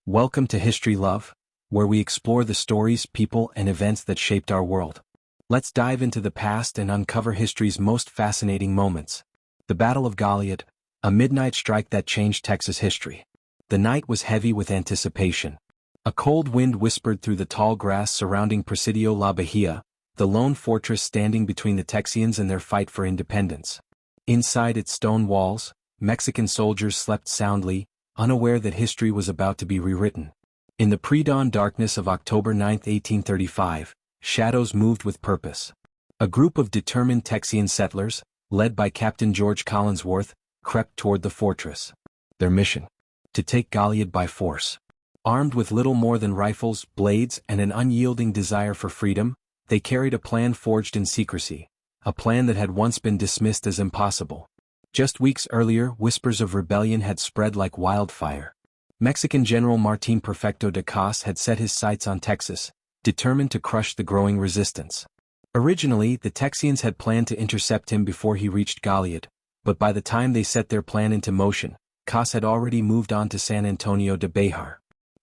Welcome to History Love, where we explore the stories, people, and events that shaped our world. Let's dive into the past and uncover history's most fascinating moments. The Battle of Goliad, a midnight strike that changed Texas history. The night was heavy with anticipation. A cold wind whispered through the tall grass surrounding Presidio La Bahia, the lone fortress standing between the Texians and their fight for independence. Inside its stone walls, Mexican soldiers slept soundly, unaware that history was about to be rewritten. In the pre-dawn darkness of October 9, 1835, shadows moved with purpose. A group of determined Texian settlers, led by Captain George Collinsworth, crept toward the fortress. Their mission: to take Goliad by force. Armed with little more than rifles, blades, and an unyielding desire for freedom, they carried a plan forged in secrecy, a plan that had once been dismissed as impossible. Just weeks earlier, whispers of rebellion had spread like wildfire. Mexican General Martín Perfecto de Cas had set his sights on Texas, determined to crush the growing resistance. Originally, the Texians had planned to intercept him before he reached Goliad, but by the time they set their plan into motion, Cas had already moved on to San Antonio de Béjar.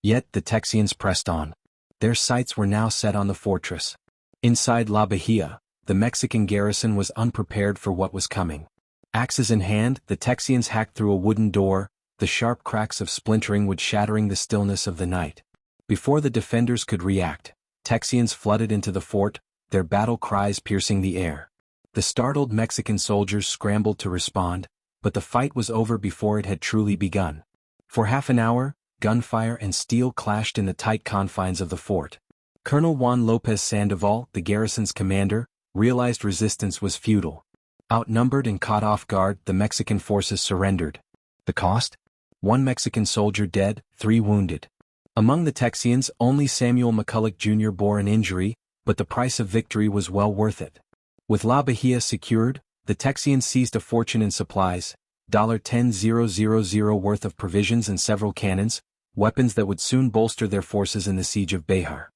Yet the Texians pressed on. Their sights were now set on the fortress. Inside La Bahia, the Mexican garrison was unprepared for what was coming. Axes in hand, the Texians hacked through a wooden door, the sharp cracks of splintering wood shattering the stillness of the night. Before the defenders could react, Texians flooded into the fort, their battle cries piercing the air. The startled Mexican soldiers scrambled to respond, but the fight was over before it had truly begun. For half an hour, gunfire and steel clashed in the tight confines of the fort. Colonel Juan López Sandoval, the garrison's commander, realized resistance was futile. Outnumbered and caught off guard, the Mexican forces surrendered. The cost? 1 Mexican soldier dead, 3 wounded. Among the Texians, only Samuel McCulloch Jr. bore an injury, but the price of victory was well worth it. With La Bahia secured, the Texians seized a fortune in supplies, $10,000 worth of provisions and several cannons, weapons that would soon bolster their forces in the siege of Béjar.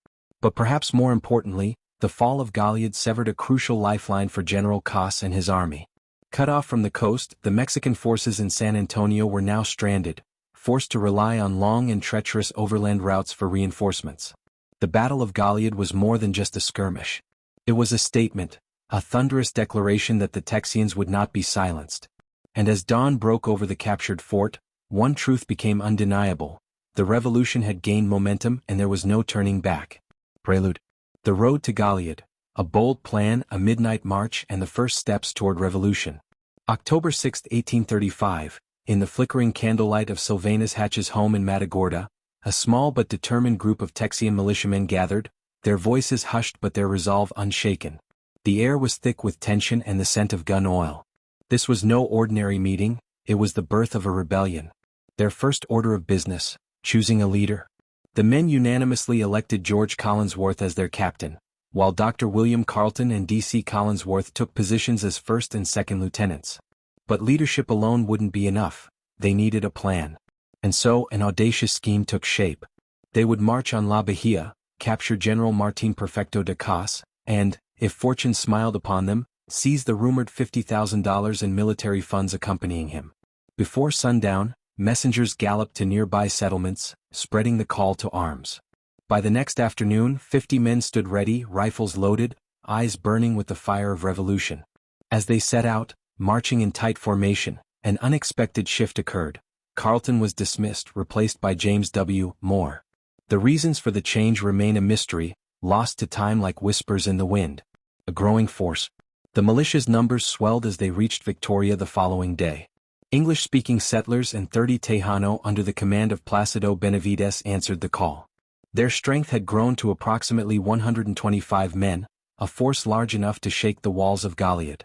But perhaps more importantly, the fall of Goliad severed a crucial lifeline for General Cas and his army. Cut off from the coast, the Mexican forces in San Antonio were now stranded, forced to rely on long and treacherous overland routes for reinforcements. The Battle of Goliad was more than just a skirmish. It was a statement, a thunderous declaration that the Texians would not be silenced. And as dawn broke over the captured fort, one truth became undeniable: the revolution had gained momentum and there was no turning back. Prelude. The road to Goliad, a bold plan, a midnight march, and the first steps toward revolution. October 6, 1835, in the flickering candlelight of Sylvanus Hatch's home in Matagorda, a small but determined group of Texian militiamen gathered, their voices hushed but their resolve unshaken. The air was thick with tension and the scent of gun oil. This was no ordinary meeting, it was the birth of a rebellion. Their first order of business: choosing a leader. The men unanimously elected George Collinsworth as their captain, while Dr. William Carleton and D.C. Collinsworth took positions as first and second lieutenants. But leadership alone wouldn't be enough, they needed a plan. And so an audacious scheme took shape. They would march on La Bahia, capture General Martín Perfecto de Cas, and, if fortune smiled upon them, seize the rumored $50,000 in military funds accompanying him. Before sundown, messengers galloped to nearby settlements, spreading the call to arms. By the next afternoon, 50 men stood ready, rifles loaded, eyes burning with the fire of revolution. As they set out, marching in tight formation, an unexpected shift occurred. Carleton was dismissed, replaced by James W. Moore. The reasons for the change remain a mystery, lost to time like whispers in the wind. A growing force. The militia's numbers swelled as they reached Victoria the following day. English-speaking settlers and 30 Tejano under the command of Placido Benavides answered the call. Their strength had grown to approximately 125 men, a force large enough to shake the walls of Goliad.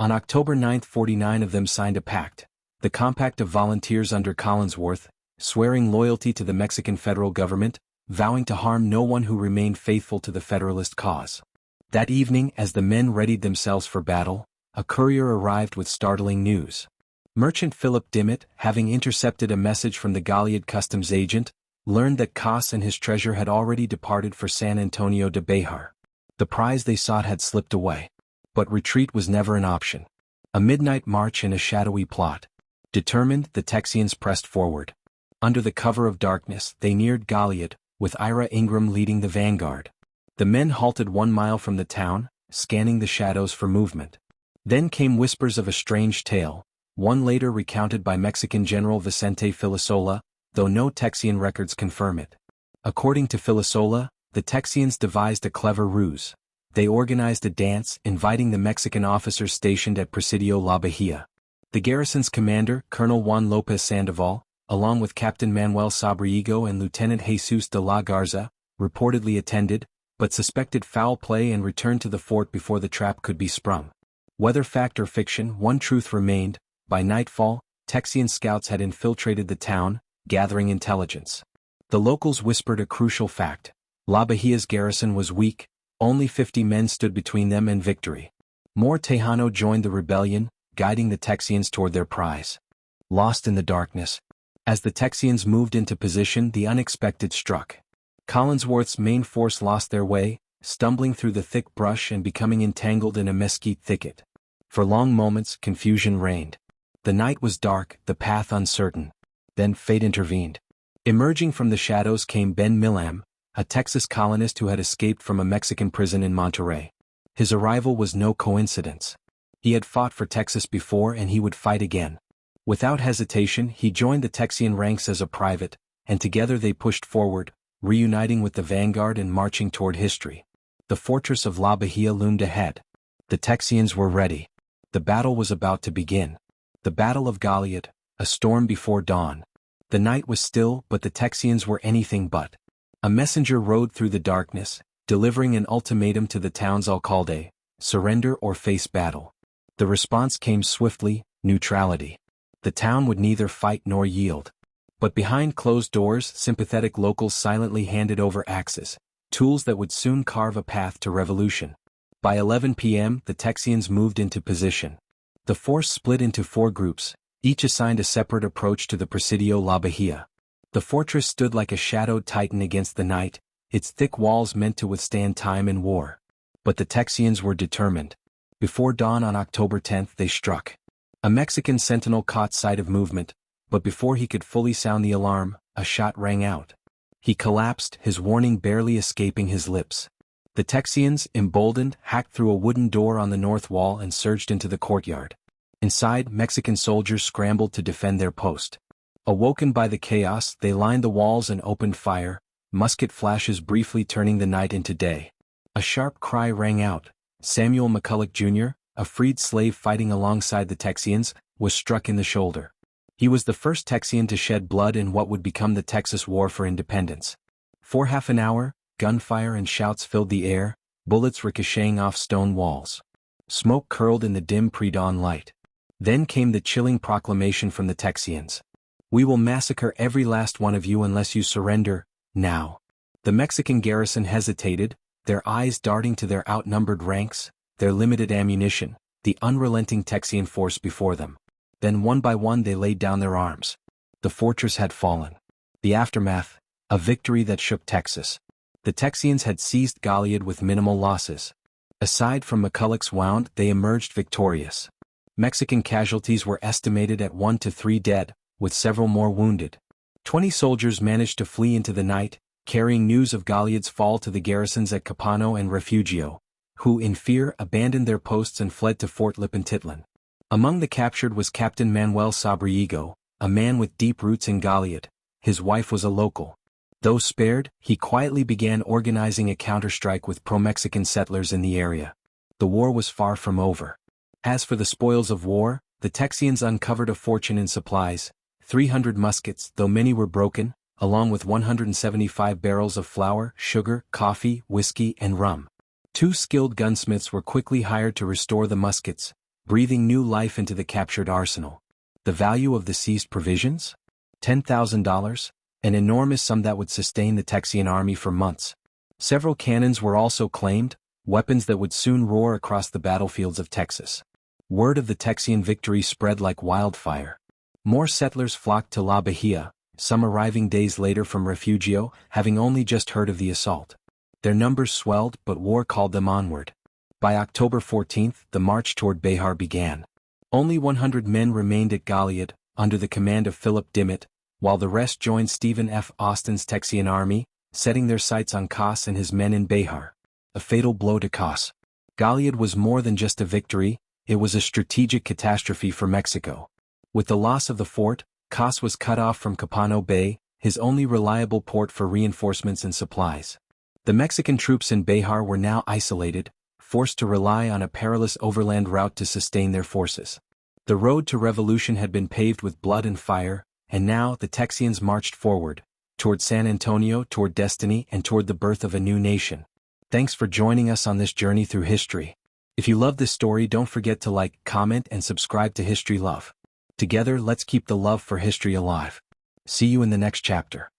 On October 9, 49 of them signed a pact, the Compact of Volunteers under Collinsworth, swearing loyalty to the Mexican federal government, vowing to harm no one who remained faithful to the Federalist cause. That evening, as the men readied themselves for battle, a courier arrived with startling news. Merchant Philip Dimmitt, having intercepted a message from the Goliad customs agent, learned that Cas and his treasure had already departed for San Antonio de Béjar. The prize they sought had slipped away. But retreat was never an option. A midnight march and a shadowy plot. Determined, the Texians pressed forward. Under the cover of darkness, they neared Goliad, with Ira Ingram leading the vanguard. The men halted 1 mile from the town, scanning the shadows for movement. Then came whispers of a strange tale, one later recounted by Mexican General Vicente Filisola, though no Texian records confirm it. According to Filisola, the Texians devised a clever ruse. They organized a dance, inviting the Mexican officers stationed at Presidio La Bahia. The garrison's commander, Colonel Juan López Sandoval, along with Captain Manuel Sabriego and Lieutenant Jesus de la Garza, reportedly attended, but suspected foul play and returned to the fort before the trap could be sprung. Whether fact or fiction, one truth remained: by nightfall, Texian scouts had infiltrated the town, gathering intelligence. The locals whispered a crucial fact: La Bahia's garrison was weak, only 50 men stood between them and victory. More Tejano joined the rebellion, guiding the Texians toward their prize. Lost in the darkness. As the Texians moved into position, the unexpected struck. Collinsworth's main force lost their way, stumbling through the thick brush and becoming entangled in a mesquite thicket. For long moments, confusion reigned. The night was dark, the path uncertain. Then fate intervened. Emerging from the shadows came Ben Milam, a Texas colonist who had escaped from a Mexican prison in Monterrey. His arrival was no coincidence. He had fought for Texas before and he would fight again. Without hesitation, he joined the Texian ranks as a private, and together they pushed forward, reuniting with the vanguard and marching toward history. The fortress of La Bahia loomed ahead. The Texians were ready. The battle was about to begin. The Battle of Goliad, a storm before dawn. The night was still, but the Texians were anything but. A messenger rode through the darkness, delivering an ultimatum to the town's alcalde: surrender or face battle. The response came swiftly: neutrality. The town would neither fight nor yield. But behind closed doors, sympathetic locals silently handed over axes, tools that would soon carve a path to revolution. By 11 p.m., the Texians moved into position. The force split into 4 groups, each assigned a separate approach to the Presidio La Bahia. The fortress stood like a shadowed titan against the night, its thick walls meant to withstand time and war. But the Texians were determined. Before dawn on October 10th they struck. A Mexican sentinel caught sight of movement, but before he could fully sound the alarm, a shot rang out. He collapsed, his warning barely escaping his lips. The Texians, emboldened, hacked through a wooden door on the north wall and surged into the courtyard. Inside, Mexican soldiers scrambled to defend their post. Awoken by the chaos, they lined the walls and opened fire, musket flashes briefly turning the night into day. A sharp cry rang out. Samuel McCulloch Jr., a freed slave fighting alongside the Texians, was struck in the shoulder. He was the first Texian to shed blood in what would become the Texas War for Independence. For half an hour, gunfire and shouts filled the air, bullets ricocheting off stone walls. Smoke curled in the dim pre-dawn light. Then came the chilling proclamation from the Texians: "We will massacre every last one of you unless you surrender, now." The Mexican garrison hesitated, their eyes darting to their outnumbered ranks, their limited ammunition, the unrelenting Texian force before them. Then one by one they laid down their arms. The fortress had fallen. The aftermath: a victory that shook Texas. The Texians had seized Goliad with minimal losses. Aside from McCulloch's wound, they emerged victorious. Mexican casualties were estimated at 1 to 3 dead, with several more wounded. 20 soldiers managed to flee into the night, carrying news of Goliad's fall to the garrisons at Capano and Refugio, who in fear abandoned their posts and fled to Fort Lipantitlan. Among the captured was Captain Manuel Sabriego, a man with deep roots in Goliad. His wife was a local. Though spared, he quietly began organizing a counterstrike with pro-Mexican settlers in the area. The war was far from over. As for the spoils of war, the Texians uncovered a fortune in supplies: 300 muskets, though many were broken, along with 175 barrels of flour, sugar, coffee, whiskey, and rum. 2 skilled gunsmiths were quickly hired to restore the muskets, breathing new life into the captured arsenal. The value of the seized provisions? $10,000, an enormous sum that would sustain the Texian army for months. Several cannons were also claimed, weapons that would soon roar across the battlefields of Texas. Word of the Texian victory spread like wildfire. More settlers flocked to La Bahia, some arriving days later from Refugio, having only just heard of the assault. Their numbers swelled, but war called them onward. By October 14th, the march toward Behar began. Only 100 men remained at Goliad, under the command of Philip Dimmitt, while the rest joined Stephen F. Austin's Texian army, setting their sights on Kos and his men in Behar. A fatal blow to Kos. Goliad was more than just a victory, it was a strategic catastrophe for Mexico. With the loss of the fort, Kos was cut off from Capano Bay, his only reliable port for reinforcements and supplies. The Mexican troops in Behar were now isolated, forced to rely on a perilous overland route to sustain their forces. The road to revolution had been paved with blood and fire, and now the Texians marched forward, toward San Antonio, toward destiny, and toward the birth of a new nation. Thanks for joining us on this journey through history. If you love this story, don't forget to like, comment, and subscribe to History Love. Together, let's keep the love for history alive. See you in the next chapter.